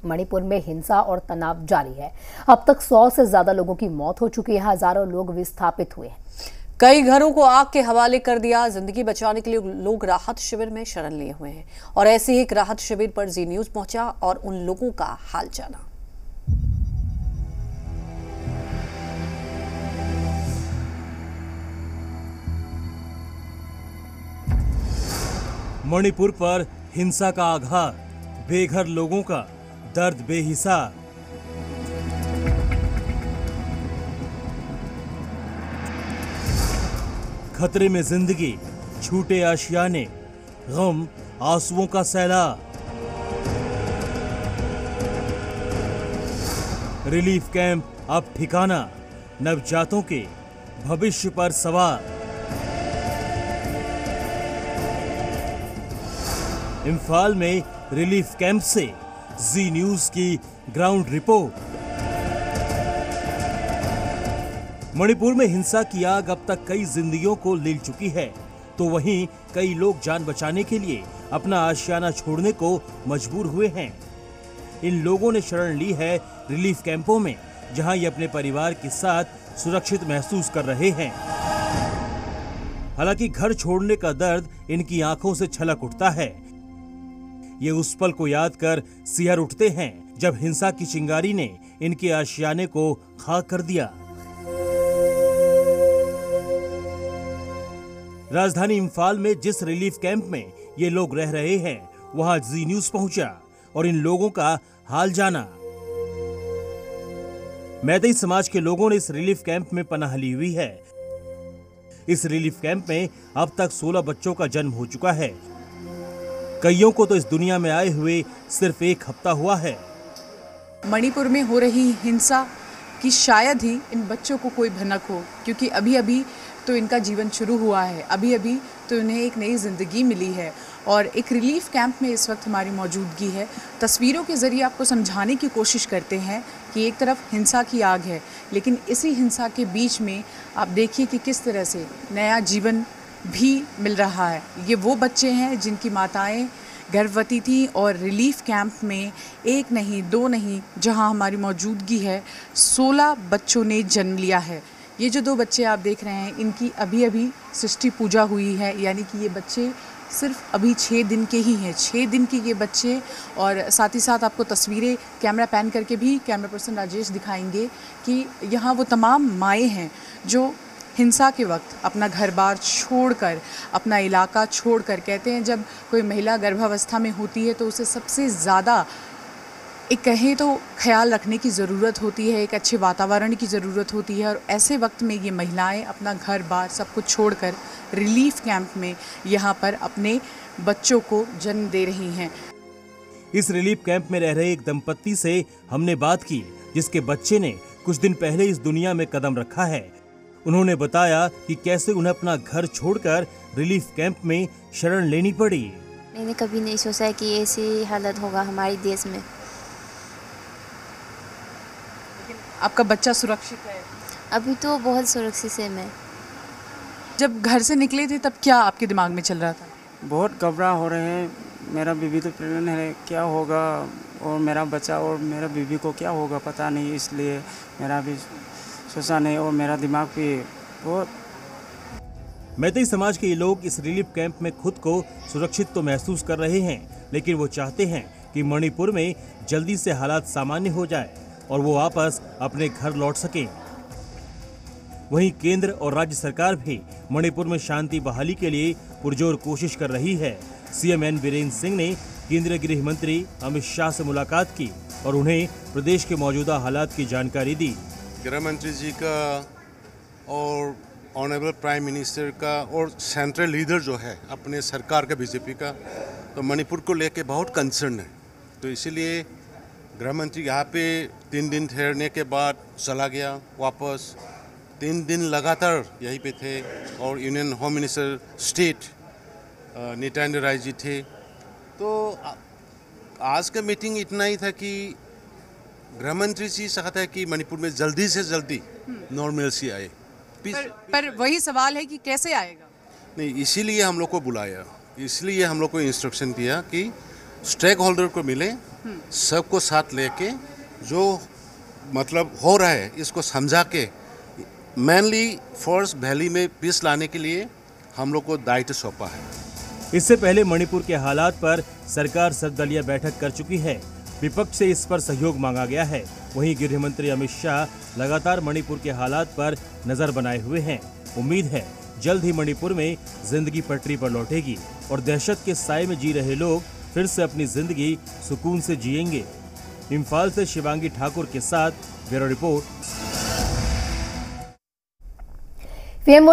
मणिपुर में हिंसा और तनाव जारी है। अब तक 100 से ज्यादा लोगों की मौत हो चुकी है, हजारों लोग विस्थापित हुए हैं। कई घरों को आग के हवाले कर दिया। जिंदगी बचाने के लिए लोग राहत शिविर में शरण लिए हुए हैं और ऐसे ही एक राहत शिविर पर जी न्यूज पहुंचा और उन लोगों का हाल जाना। मणिपुर पर हिंसा का आघात, बेघर लोगों का दर्द बेहिसाब। खतरे में जिंदगी, छूटे आशियाने, गम आंसुओं का सैलाब। रिलीफ कैंप अब ठिकाना, नवजातों के भविष्य पर सवार। इम्फाल में रिलीफ कैंप से जी न्यूज की ग्राउंड रिपोर्ट। मणिपुर में हिंसा की आग अब तक कई जिंदगियों को ले चुकी है, तो वहीं कई लोग जान बचाने के लिए अपना आशियाना छोड़ने को मजबूर हुए हैं। इन लोगों ने शरण ली है रिलीफ कैंपों में, जहां ये अपने परिवार के साथ सुरक्षित महसूस कर रहे हैं। हालांकि घर छोड़ने का दर्द इनकी आंखों से छलक उठता है। ये उस पल को याद कर सिहर उठते हैं जब हिंसा की चिंगारी ने इनके आशियाने को खाक कर दिया। राजधानी इम्फाल में जिस रिलीफ कैंप में ये लोग रह रहे हैं, वहां जी न्यूज पहुंचा और इन लोगों का हाल जाना। मैतेई समाज के लोगों ने इस रिलीफ कैंप में पनाह ली हुई है। इस रिलीफ कैंप में अब तक 16 बच्चों का जन्म हो चुका है। कईयों को तो इस दुनिया में आए हुए सिर्फ 1 हफ्ता हुआ है। मणिपुर में हो रही हिंसा की शायद ही इन बच्चों को कोई भनक हो, क्योंकि अभी अभी तो इनका जीवन शुरू हुआ है, अभी अभी तो इन्हें एक नई ज़िंदगी मिली है। और एक रिलीफ कैंप में इस वक्त हमारी मौजूदगी है। तस्वीरों के ज़रिए आपको समझाने की कोशिश करते हैं कि एक तरफ हिंसा की आग है, लेकिन इसी हिंसा के बीच में आप देखिए कि किस तरह से नया जीवन भी मिल रहा है। ये वो बच्चे हैं जिनकी माताएं गर्भवती थी और रिलीफ कैंप में 1 नहीं 2 नहीं, जहां हमारी मौजूदगी है, 16 बच्चों ने जन्म लिया है। ये जो 2 बच्चे आप देख रहे हैं, इनकी अभी अभी सृष्टि पूजा हुई है, यानी कि ये बच्चे सिर्फ अभी 6 दिन के ही हैं। 6 दिन के ये बच्चे। और साथ ही साथ आपको तस्वीरें कैमरा पैन करके भी कैमरा पर्सन राजेश दिखाएंगे कि यहाँ वो तमाम माएँ हैं जो हिंसा के वक्त अपना घर बार छोड़कर, अपना इलाका छोड़कर, कहते हैं जब कोई महिला गर्भावस्था में होती है तो उसे सबसे ज़्यादा एक कहें तो ख्याल रखने की ज़रूरत होती है, एक अच्छे वातावरण की ज़रूरत होती है। और ऐसे वक्त में ये महिलाएं अपना घर बार सब कुछ छोड़कर रिलीफ कैंप में यहाँ पर अपने बच्चों को जन्म दे रही हैं। इस रिलीफ कैंप में रह रहे एक दंपत्ति से हमने बात की, जिसके बच्चे ने कुछ दिन पहले इस दुनिया में कदम रखा है। उन्होंने बताया कि कैसे उन्हें अपना घर छोड़कर रिलीफ कैंप में शरण लेनी पड़ी। मैंने कभी नहीं सोचा कि ऐसी हालत होगा हमारे देश में। आपका बच्चा सुरक्षित है? अभी तो बहुत सुरक्षित है मैं। जब घर से निकले थे तब क्या आपके दिमाग में चल रहा था? बहुत घबरा हो रहे हैं। मेरा बीवी तो प्रेग्नेंट है, क्या होगा, और मेरा बच्चा और मेरा बीवी को क्या होगा पता नहीं, इसलिए मेरा भी सोचा नहीं और मेरा दिमाग भी बहुत। मैतेई समाज के ये लोग इस रिलीफ कैंप में खुद को सुरक्षित तो महसूस कर रहे हैं, लेकिन वो चाहते हैं कि मणिपुर में जल्दी से हालात सामान्य हो जाए और वो वापस अपने घर लौट सकें। वहीं केंद्र और राज्य सरकार भी मणिपुर में शांति बहाली के लिए पुरजोर कोशिश कर रही है। सीएम एन बीरेंद्र सिंह ने केंद्रीय गृह मंत्री अमित शाह से मुलाकात की और उन्हें प्रदेश के मौजूदा हालात की जानकारी दी। गृह मंत्री जी का और ऑनरेबल प्राइम मिनिस्टर का और सेंट्रल लीडर जो है अपने सरकार का, बीजेपी का, तो मणिपुर को लेके बहुत कंसर्न है। तो इसीलिए गृह मंत्री यहाँ पे 3 दिन ठहरने के बाद चला गया वापस। 3 दिन लगातार यहीं पे थे और union home minister state Nityanand Rai ji थे। तो आज का मीटिंग इतना ही था कि गृह मंत्री जी चाहता है कि मणिपुर में जल्दी से जल्दी नॉर्मलसी आए। पर वही सवाल है कि कैसे आएगा? नहीं, इसीलिए हम लोग को बुलाया, इसलिए हम लोग को इंस्ट्रक्शन दिया कि स्टेक होल्डर को मिले, सबको साथ लेके जो मतलब हो रहा है इसको समझा के मेनली फॉरेस्ट वैली में पीस लाने के लिए हम लोग को दायित्व सौंपा है। इससे पहले मणिपुर के हालात पर सरकार सर्वदलीय बैठक कर चुकी है। विपक्ष से इस पर सहयोग मांगा गया है। वहीं गृह मंत्री अमित शाह लगातार मणिपुर के हालात पर नजर बनाए हुए हैं। उम्मीद है जल्द ही मणिपुर में जिंदगी पटरी पर लौटेगी और दहशत के साए में जी रहे लोग फिर से अपनी जिंदगी सुकून से जिएंगे। इम्फाल से शिवांगी ठाकुर के साथ ब्यूरो रिपोर्ट। पीएम मोदी